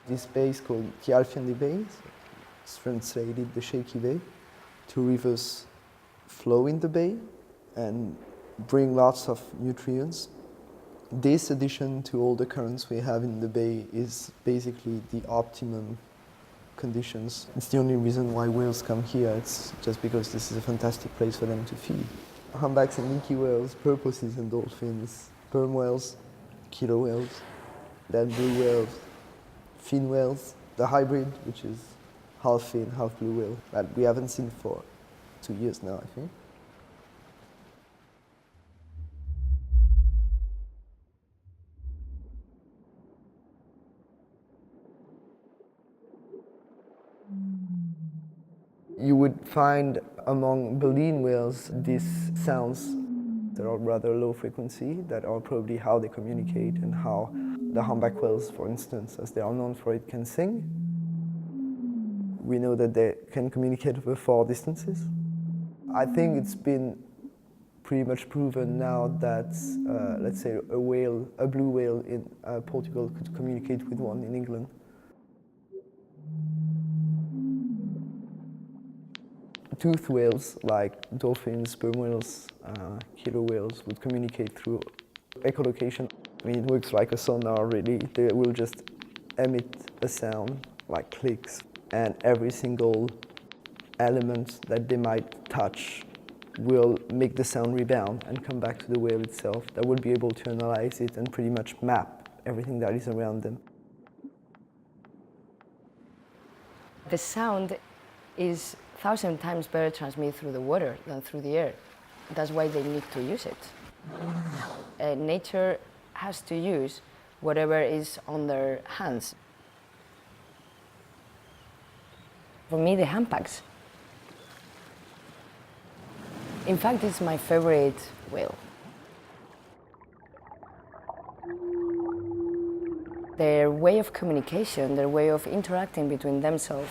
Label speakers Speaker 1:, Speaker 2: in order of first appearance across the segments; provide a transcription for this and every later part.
Speaker 1: This bay is called the Alfiandi Bay. It's translated the Shaky Bay. Two rivers flow in the bay and bring lots of nutrients. This addition to all the currents we have in the bay is basically the optimum conditions. It's the only reason why whales come here. It's just because this is a fantastic place for them to feed. Humpbacks and minke whales, porpoises and dolphins, sperm whales, killer whales, then blue whales, fin whales, the hybrid, which is half fin, half blue whale, that we haven't seen for 2 years now, I think. You would find among baleen whales these sounds that are rather low frequency, that are probably how they communicate and how the humpback whales, for instance, as they are known for it, can sing. We know that they can communicate over far distances. I think it's been pretty much proven now that, let's say, a blue whale in Portugal could communicate with one in England. Toothed whales, like dolphins, sperm whales, killer whales, would communicate through echolocation. I mean, it works like a sonar, really. They will just emit a sound, like clicks, and every single element that they might touch will make the sound rebound and come back to the whale itself. That will be able to analyze it and pretty much map everything that is around them.
Speaker 2: The sound is 1,000 times better transmitted through the water than through the air. That's why they need to use it. Nature has to use whatever is on their hands. For me, the humpbacks. In fact, it's my favorite whale. Their way of communication, their way of interacting between themselves.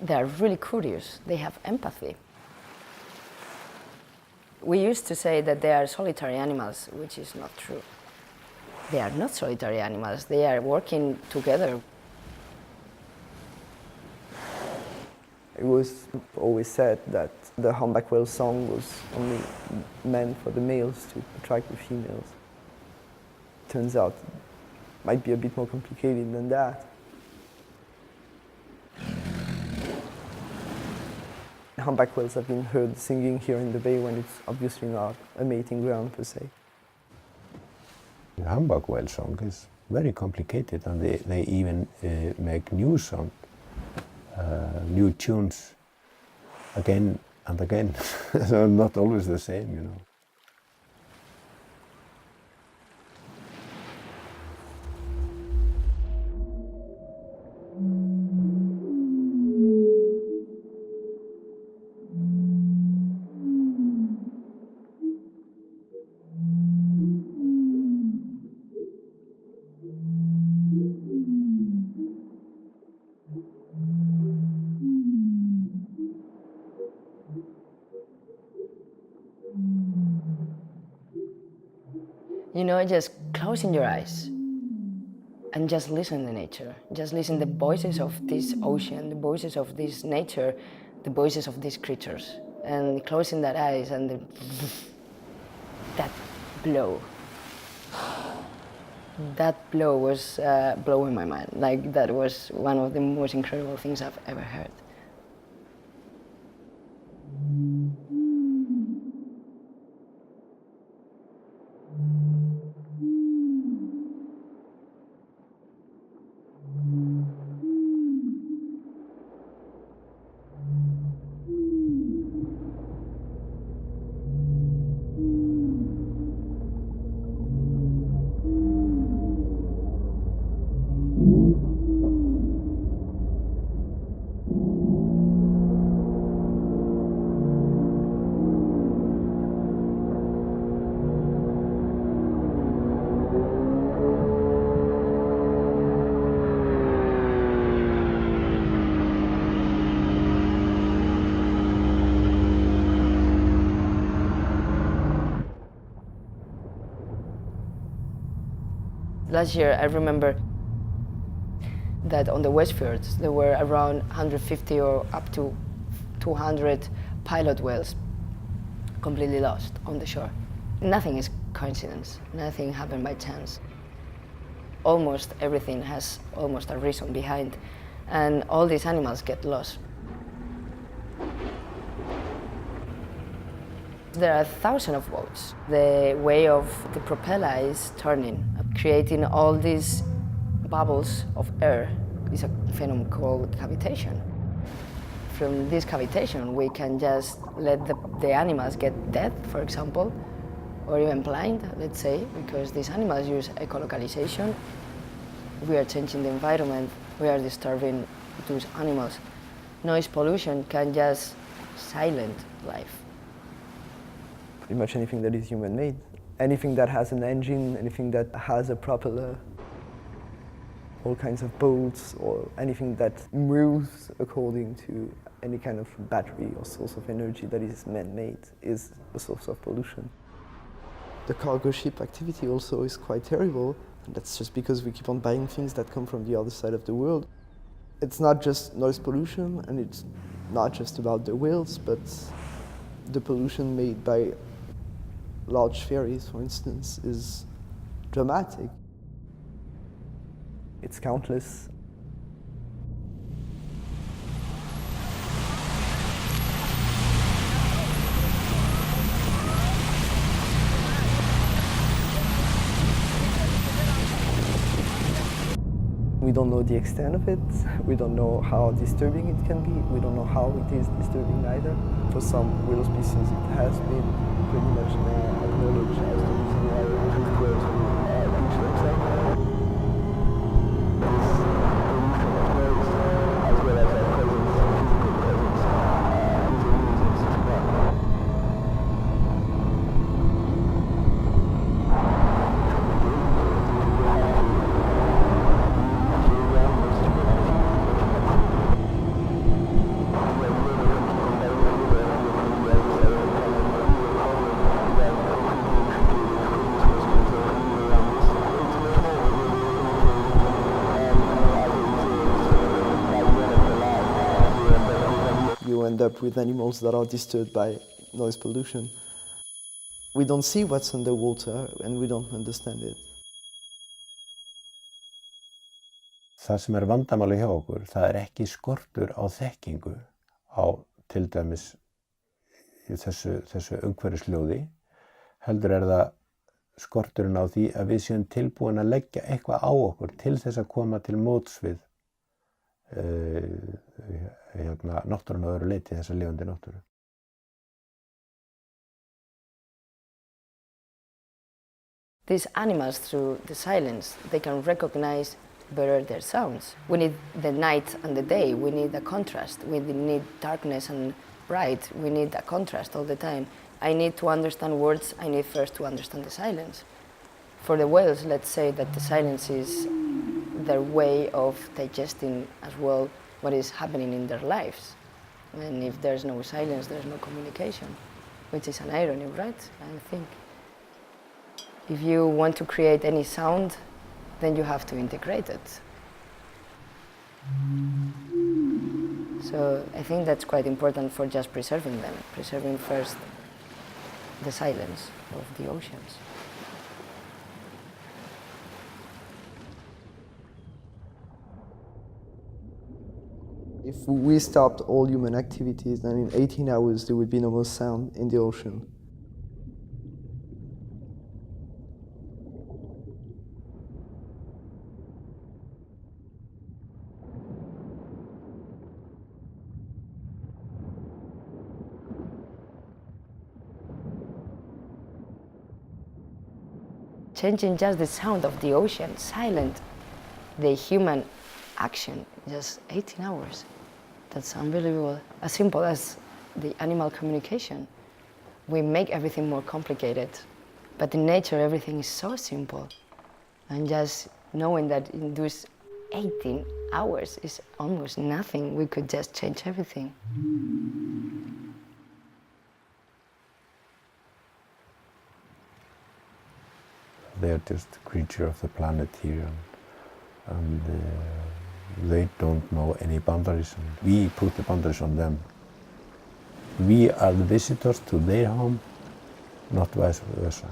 Speaker 2: They're really curious. They have empathy. We used to say that they are solitary animals, which is not true. They are not solitary animals. They are working together.
Speaker 1: It was always said that the humpback whale song was only meant for the males to attract the females. Turns out it might be a bit more complicated than that. Humpback whales have been heard singing here in the bay when it's obviously not a mating ground per se.
Speaker 3: The humpback whale song is very complicated, and they even make new songs, new tunes again and again. So not always the same, you know.
Speaker 2: You know, just closing your eyes and just listen to nature. Just listen to the voices of this ocean, the voices of this nature, the voices of these creatures. And closing that eyes and that blow. That blow was blowing my mind. Like, that was one of the most incredible things I've ever heard. Last year, I remember that on the West Fjords, there were around 150 or up to 200 pilot whales completely lost on the shore. Nothing is coincidence, nothing happened by chance. Almost everything has almost a reason behind, and all these animals get lost. There are thousands of boats. The way of the propeller is turning, creating all these bubbles of air. Is a phenomenon called cavitation. From this cavitation, we can just let the animals get dead, for example, or even blind, let's say, because these animals use echolocalization. We are changing the environment, we are disturbing those animals. Noise pollution can just silence life.
Speaker 1: Pretty much anything that is human-made. Anything that has an engine, anything that has a propeller, all kinds of boats, or anything that moves according to any kind of battery or source of energy that is man-made is a source of pollution. The cargo ship activity also is quite terrible, and that's just because we keep on buying things that come from the other side of the world. It's not just noise pollution, and it's not just about the whales, but the pollution made by large ferries, for instance, is dramatic. It's countless. We don't know the extent of it, we don't know how disturbing it can be, we don't know how it is disturbing either. For some whale species it has been pretty much acknowledged as the reason why humpback whales are beach extinct. As well as our presence, physical presence, is a reason to survive. You end up with animals that are disturbed by noise pollution. We don't see what's underwater and we don't understand it.
Speaker 3: Það sem vandamáli hjá okkur, það ekki skortur á þekkingu á til dæmis þessu umhverfisljóði, heldur það skorturinn á því að við séum tilbúin að leggja eitthvað á okkur til þess að koma til móts við náttúruna að öðru leyti, þessa lifandi náttúru.
Speaker 2: These animals, through the silence, they can recognize better their sounds. We need the night and the day, we need a contrast, we need darkness and bright, we need a contrast all the time. I need to understand words, I need first to understand the silence. For the whales, let's say that the silence is their way of digesting as well what is happening in their lives. And if there's no silence, there's no communication, which is an irony, right? I think. If you want to create any sound, then you have to integrate it. So I think that's quite important for just preserving them, preserving first the silence of the oceans.
Speaker 1: If we stopped all human activities, then in 18 hours there would be no more sound in the ocean.
Speaker 2: Changing just the sound of the ocean, silent the human action, just 18 hours. That's unbelievable. As simple as the animal communication. We make everything more complicated, but in nature everything is so simple. And just knowing that in those 18 hours is almost nothing, we could just change everything.
Speaker 3: they're just creature of the planet here, and they don't know any boundaries, and we put the boundaries on them. We are the visitors to their home, not vice versa.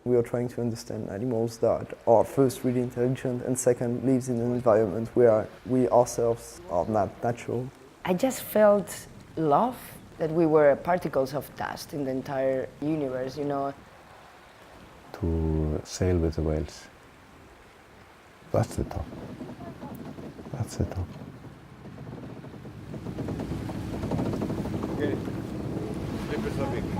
Speaker 1: We are trying to understand animals that are first really intelligent and second lives in an environment where we ourselves are not natural.
Speaker 2: I just felt love, that we were particles of dust in the entire universe, you know.
Speaker 3: To sail with the whales. That's the top. That's the top.
Speaker 4: Okay. Slippers are big.